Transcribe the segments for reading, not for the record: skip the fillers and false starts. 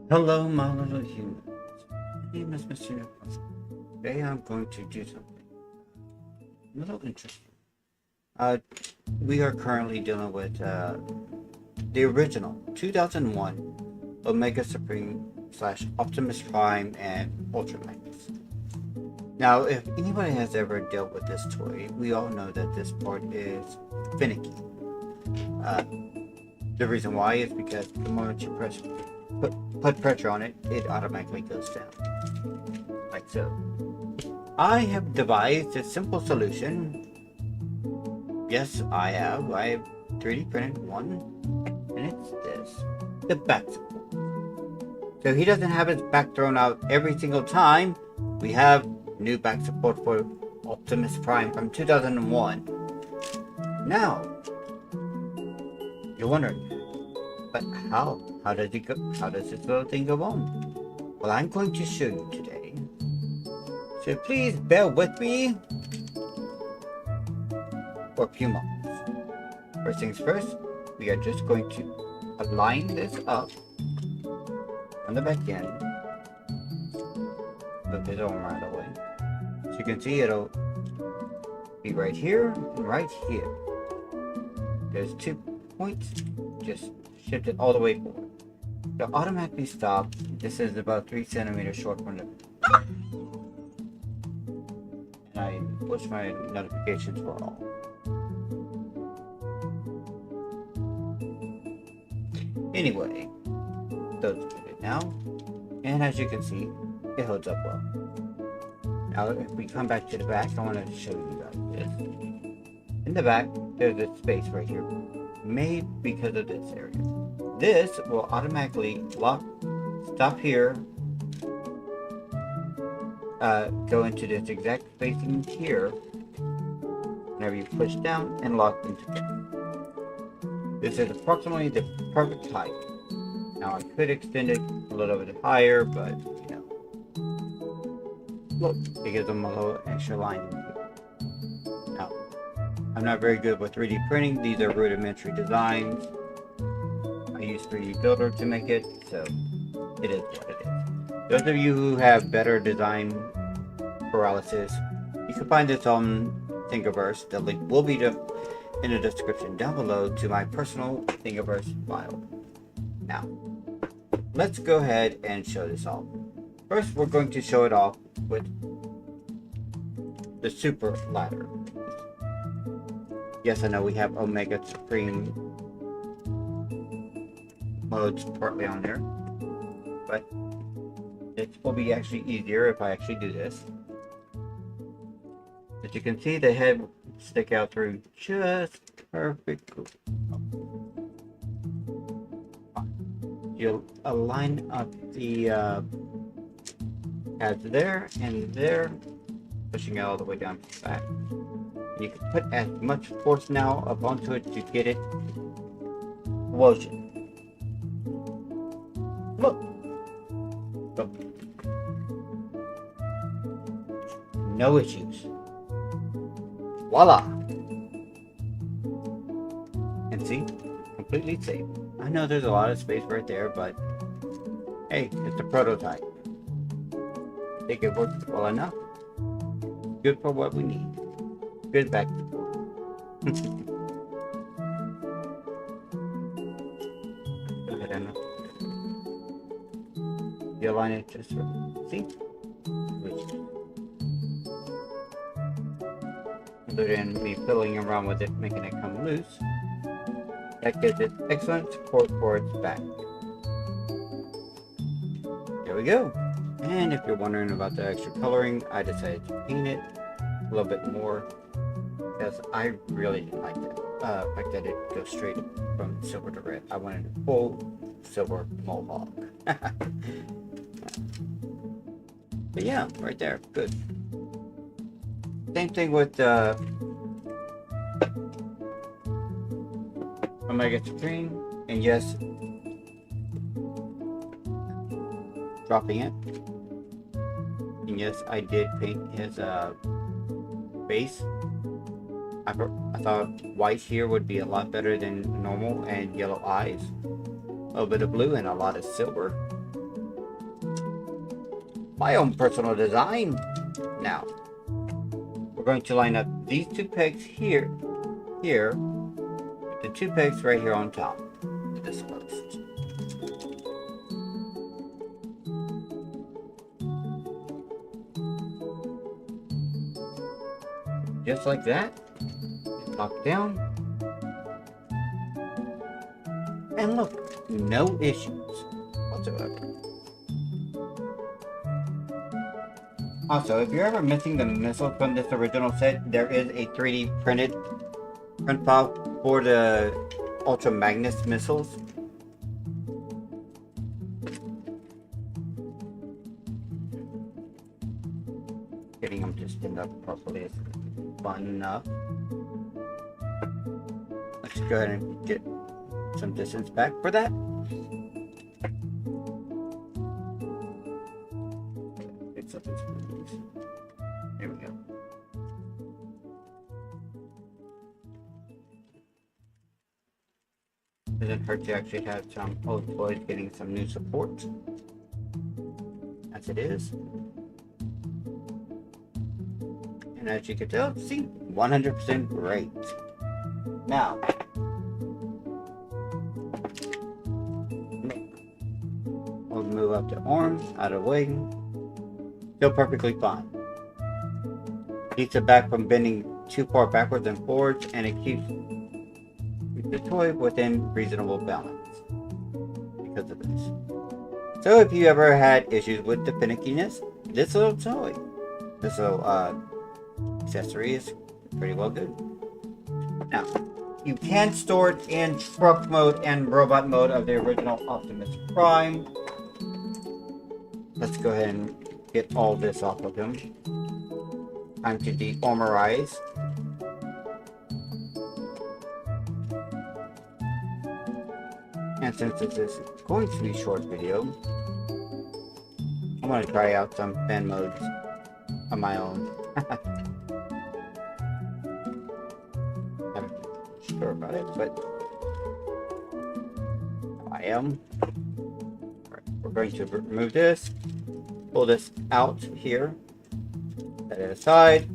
Hello, my little humans. My name is Mr. Nicholas. Today I'm going to do something a little interesting. Uh, we are currently dealing with the original 2001 Omega Supreme slash Optimus Prime and Ultra Magnus. Now, if anybody has ever dealt with this toy, we all know that this part is finicky. Uh, the reason why is because the moment you put pressure on it, it automatically goes down, like so. I have devised a simple solution. Yes, I have 3D printed one, and it's this, the back support. So he doesn't have his back thrown out every single time. We have new back support for Optimus Prime from 2001. Now, you're wondering, but how? How does it go? How does this little thing go on? Well, I'm going to show you today. So please bear with me for a few moments. First things first, we are just going to align this up on the back end. Move his arm right away. So you can see it'll be right here and right here. There's 2 points. Just shift it all the way forward. It'll automatically stop. This is about 3 centimeters short from the. And I push my notifications for all. Anyway, those are it now. And as you can see, it holds up well. Now, if we come back to the back, I want to show you guys this. In the back, there's a space right here, made because of this area. This will automatically stop here, go into this exact spacing here, whenever you push down and lock into it. This is approximately the perfect height. Now I could extend it a little bit higher, but you know, look, it gives them a little extra line in here. Now, I'm not very good with 3D printing. These are rudimentary designs. I use 3D Builder to make it, so it is what it is. Those of you who have better design paralysis, you can find this on Thingiverse. The link will be in the description down below to my personal Thingiverse file. Now, let's go ahead and show this off. First, we're going to show it off with the Super Ladder. Yes, I know we have Omega Supreme modes partly on there, but it will be actually easier if I actually do this. As you can see, the head will stick out through just perfectly. You'll align up the pads there and there, pushing it all the way down to the back. You can put as much force now up onto it to get it motion. Look. Look. No issues. Voila. And see? Completely safe. I know there's a lot of space right there, but hey, it's a prototype. I think it works well enough. Good for what we need. Good back support. Go ahead and you align it just right. See? Other than me fiddling around with it, making it come loose, that gives it excellent support for its back. There we go. And if you're wondering about the extra coloring, I decided to paint it a little bit more because I really didn't like that. Fact that it goes straight from silver to red. I wanted a full silver mohawk. But yeah, right there, good. Same thing with Omega Supreme, and yes, dropping it. And yes, I did paint his base. I thought white here would be a lot better than normal, and yellow eyes. A little bit of blue and a lot of silver. my own personal design. Now, we're going to line up these two pegs here, the two pegs right here on top of this post. Just like that. Lock down. And look, no issues whatsoever. Also, if you're ever missing the missiles from this original set, there is a 3D print file for the Ultra Magnus missiles. Getting them to stand up properly is fun enough. Let's go ahead and get some distance back for that. Fix up its moves. There we go. Doesn't hurt to actually have some old toys getting some new support, as it is. And as you can tell, see, 100% great. Now, we'll move up the arms, out of the way. Still perfectly fine. Keeps it back from bending too far backwards and forwards, and it keeps the toy within reasonable balance because of this. So if you ever had issues with the finickiness, this little toy, this little accessory is pretty well good. Now, you can store it in truck mode and robot mode of the original Optimus Prime. Let's go ahead and get all this off of him. Time to de-armorize. And since this is going to be a short video, I'm going to try out some fan modes on my own. I'm sure about it, but I am. Right, we're going to remove this, pull this out here, set it aside,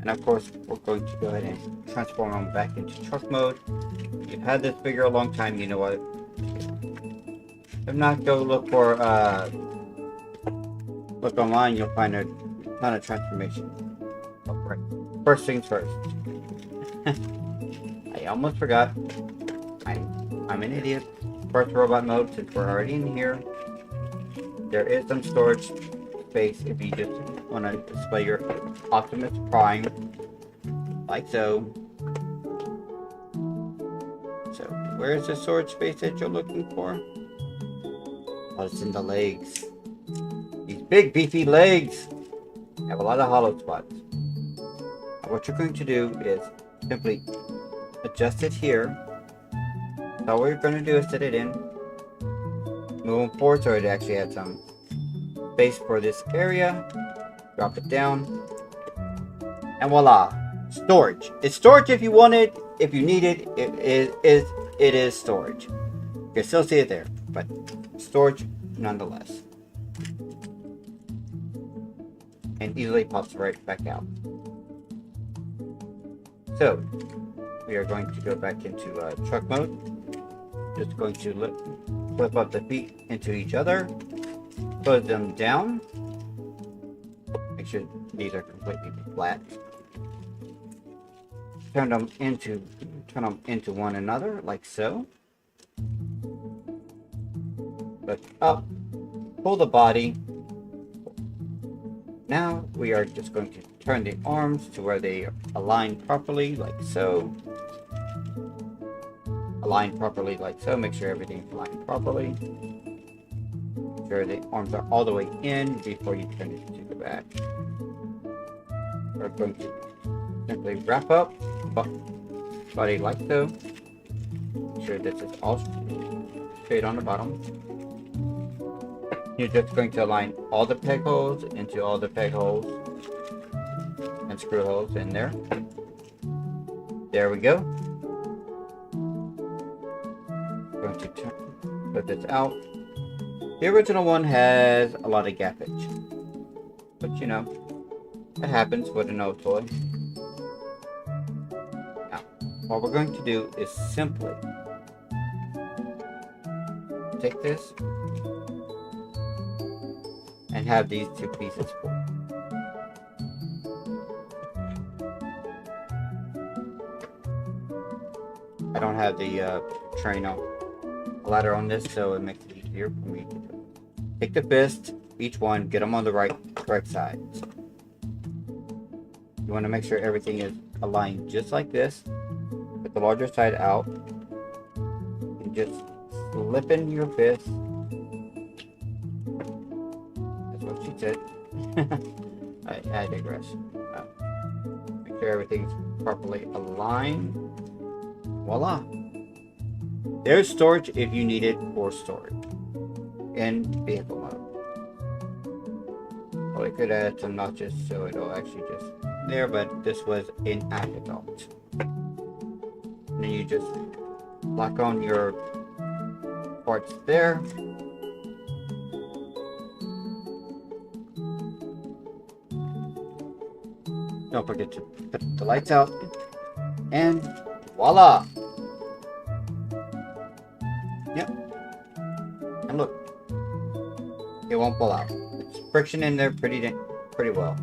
and of course we're going to go ahead and transform them back into truck mode. If you've had this figure a long time, you know what. If not, go look for look online, you'll find a ton of transformation. Oh, right. First things first. I almost forgot. I'm an idiot. First robot mode, since we're already in here. There is some storage space if you just want to display your Optimus Prime, like so. So, where is the storage space that you're looking for? Oh, it's in the legs. These big beefy legs have a lot of hollow spots. Now, what you're going to do is simply adjust it here. So what you're going to do is set it in, move forward so it actually has some space for this area. Drop it down, and voila, storage. It's storage if you want it. If you need it, it is storage. You can still see it there, but storage nonetheless. And easily pops right back out. So, we are going to go back into truck mode. Just going to flip up the feet into each other. Close them down. Make sure these are completely flat. Turn them into one another, like so. Lift up. Pull the body. Now we are just going to turn the arms to where they align properly, like so. Align properly, like so. Make sure everything's aligned properly. Make sure the arms are all the way in before you turn it to the back. We're going to simply wrap up body like so. Make sure this is all straight on the bottom. You're just going to align all the peg holes into all the peg holes and screw holes in there. There we go. Going to put this out. The original one has a lot of gappage, but you know, it happens with an old toy. Now, what we're going to do is simply take this and have these two pieces form. I don't have the train ladder on this, so it makes it easier for me to do. Take the fist, each one, get them on the right side. You want to make sure everything is aligned just like this, with the larger side out, and just slip in your fist. That's what she said. I digress. Make sure everything's properly aligned. Voila! There's storage if you need it for storage in vehicle mode. Probably could add some notches so it'll actually just there, but this was an afterthought. And then you just lock on your parts there. Don't forget to put the lights out, and voila! Yep. And look, it won't pull out. It's friction in there pretty well.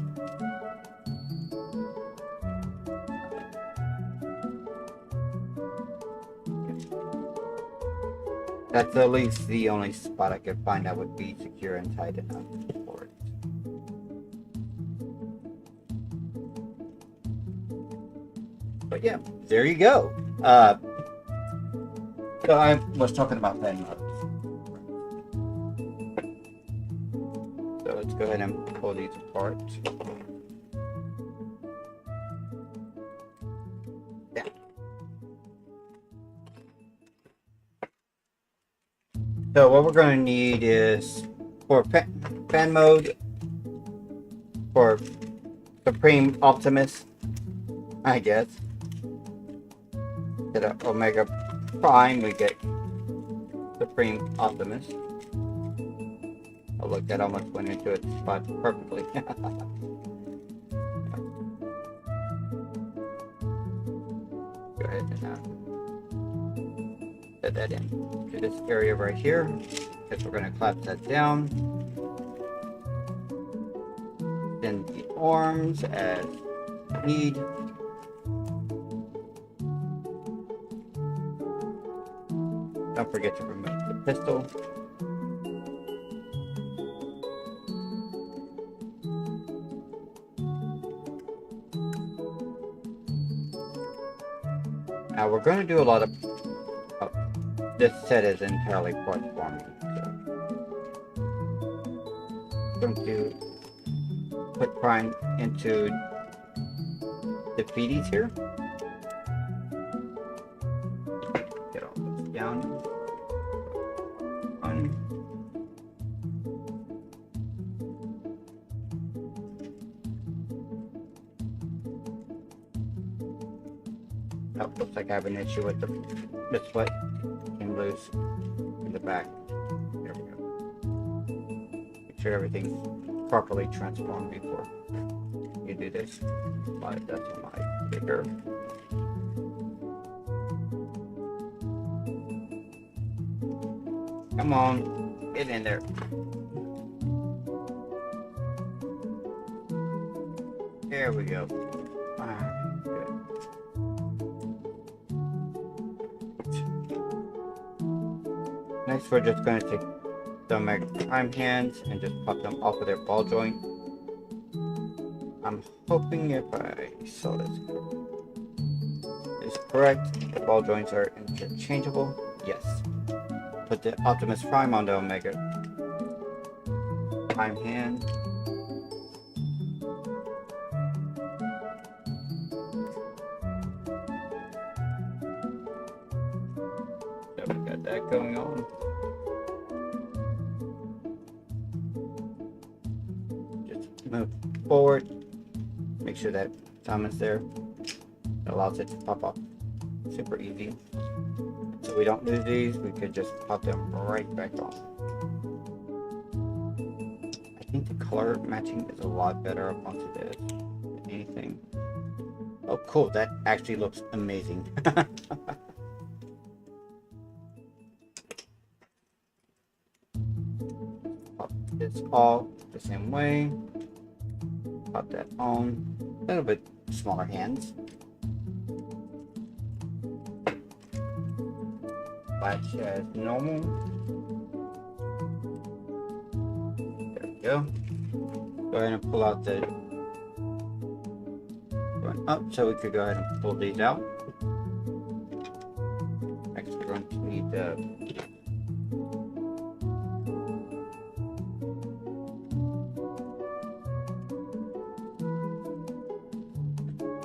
That's at least the only spot I could find that would be secure and tight enough for it. But yeah, there you go. So I was talking about fan modes. So let's go ahead and pull these apart. Yeah. So what we're going to need is for fan mode for Supreme Optimus, I guess. Get an Omega Prime, we get Supreme Optimus. Oh look, that almost went into its spot perfectly. Go ahead and set that in to this area right here, because we're going to collapse that down. Then the arms as need. Don't forget to remove the pistol. Now we're going to do a lot of... Oh, this set is entirely parts forming, so... I'm going to put Prime into the feeties here. Get all this down. Oh, looks like I have an issue with this foot. Came loose in the back. There we go. Make sure everything's properly transformed before you do this. That's my bigger. Come on, get in there. There we go. Good. Next, we're just going to take the Omega Prime hands and just pop them off of their ball joint. I'm hoping if I saw this is correct, the ball joints are interchangeable. Yes. Put the Optimus Prime on the Omega Prime hand. So we got that going on. Just move forward. Make sure that thumb is there. It allows it to pop off super easy. So we don't lose these, we could just pop them right back on. I think the color matching is a lot better up onto this than anything. Oh cool, that actually looks amazing. Pop this off the same way. Pop that on. A little bit smaller hands. Latch as normal. There we go. Go ahead and pull out the going up, so we could go ahead and pull these out. Next, we're going to need the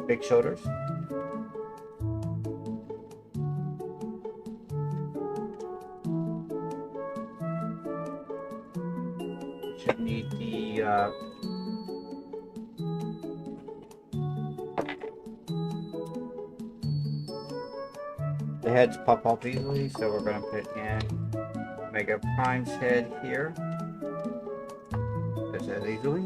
big shoulders. Should need the heads pop off easily, so we're going to put in Mega Prime's head here. Just as easily.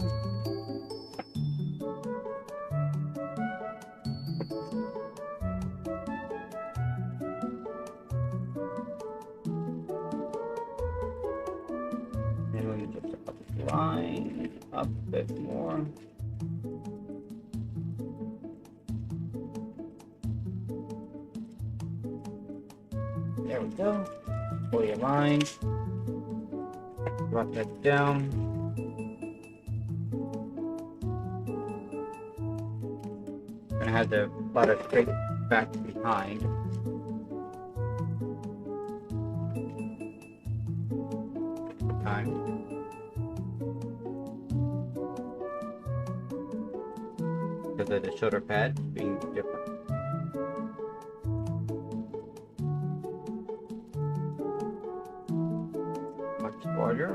Then we're going to just up the line up a bit more. There we go. Fully aligned. Drop that down. Gonna have the butter straight back behind. Time. Because of the shoulder pads being different. Larger.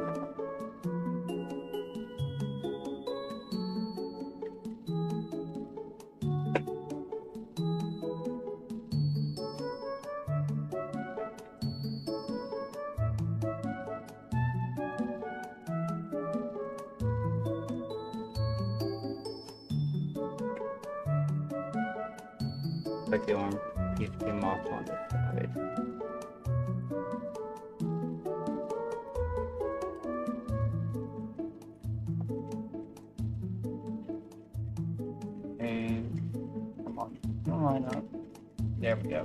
Like the arm piece came off on this side. Line up. There we go.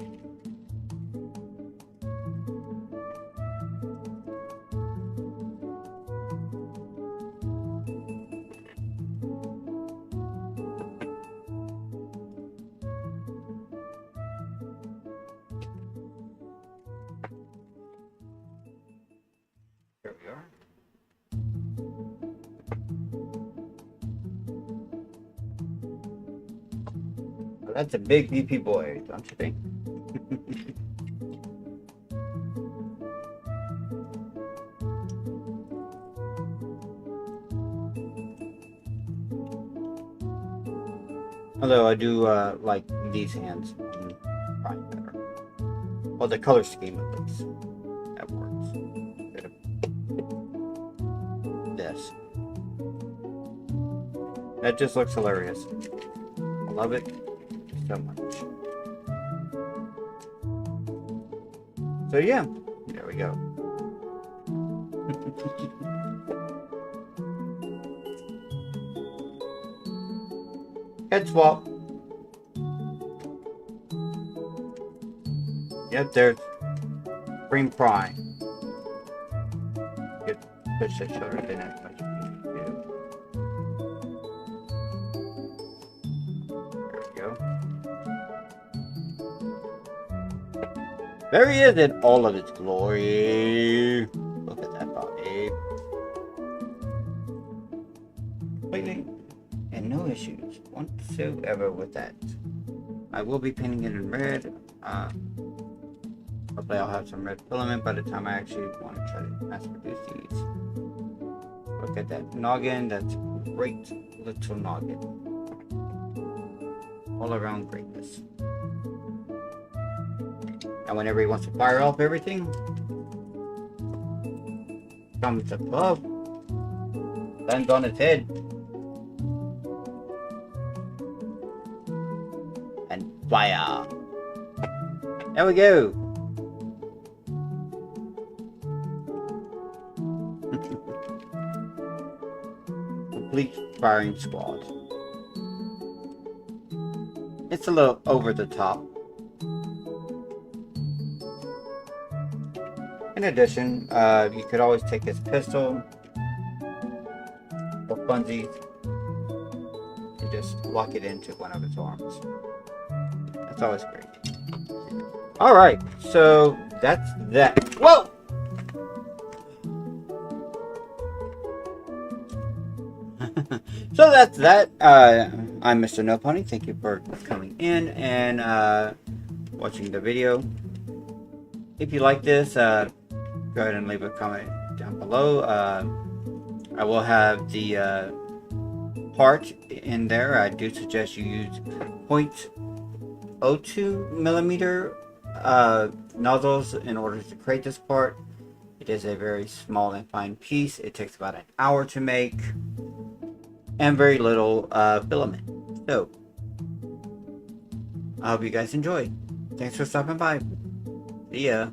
There we are. That's a big BP boy, don't you think? Although I do like these hands probably better. Well, the color scheme at least. That works. This. That just looks hilarious. I love it so much. So yeah, there we go. Head swap. Yep, there's Supreme Prime. Get push the shoulders in as much as you need to. There we go. There he is in all of its glory. Look at that body. Completely, and no issues whatsoever with that. I will be painting it in red. Hopefully I'll have some red filament by the time I actually want to try to mass produce these. Look at that noggin. That's great little noggin. All around greatness. And whenever he wants to fire off everything, comes the club, lands on its head, and fire. There we go. Complete firing squad. It's a little over the top. In addition, you could always take his pistol or funsies and just lock it into one of his arms. That's always great. Alright, so that's that. Whoa! So that's that. I'm Mr. No Pony. Thank you for coming in and watching the video. If you like this, go ahead and leave a comment down below. I will have the part in there. I do suggest you use 0.02 millimeter nozzles in order to create this part. It is a very small and fine piece. It takes about an hour to make and very little filament. So I hope you guys enjoyed. Thanks for stopping by. See ya.